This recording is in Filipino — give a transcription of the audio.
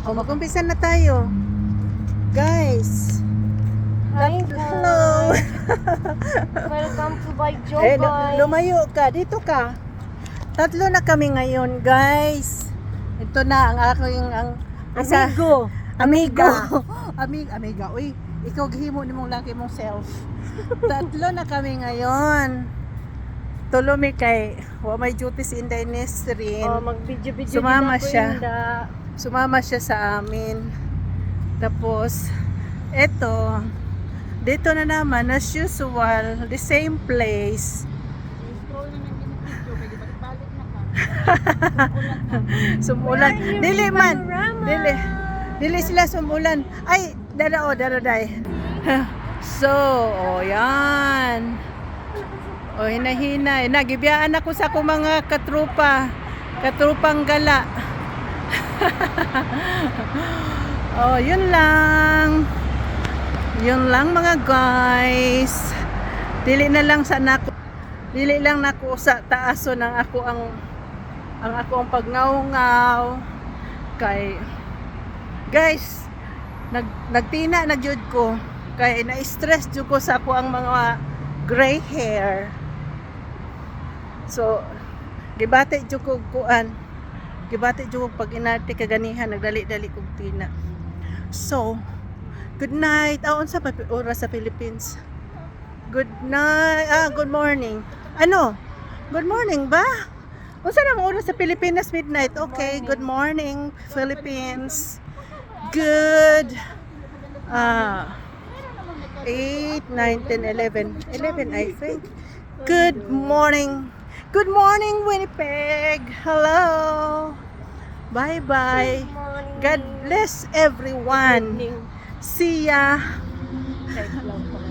O, mag-umpisa na tayo. Guys. Hi Hello. guys! Welcome to my job, Eh, guys! lumayo ka. Dito ka. Tatlo na kami ngayon, guys. Ito na ang aking Amigo! Amigo. Amiga. Uy, ikaw gihimo ni mong laki mong self. Tatlo na kami ngayon. Tulomi kay may duties in the industry. Oh, mag-video-video Sumama din ako, siya. Inda. Sumama siya sa amin. Tapos, eto, dito na naman, as usual, the same place. Sumulan. Dili man. Dili sila sumulan. Ay, daraday. So, yan. Hinahinay. Nagibiyaan ako sa akong mga katrupang gala. Yun lang. Yun lang mga guys. Dili lang nako sa taaso ng ako ang ako ang pagngaw-ngaw kay guys nagtina na jud ko kay na-stress jud ko sa ako ang mga gray hair. So gibati jud ko kuan. Gibati jud pag inarte kaganihan nagdali-dali kog tina. So good night. Unsa pa oras sa Philippines? Good night. Good morning. Ano? Good morning ba? Unsa na ang oras sa Pilipinas? Midnight. Okay, good morning Philippines. Good 8, 9, 10, 11 I think. Good morning. Good morning Winnipeg. Hello. Bye bye. God bless everyone. See ya. Type lang pala.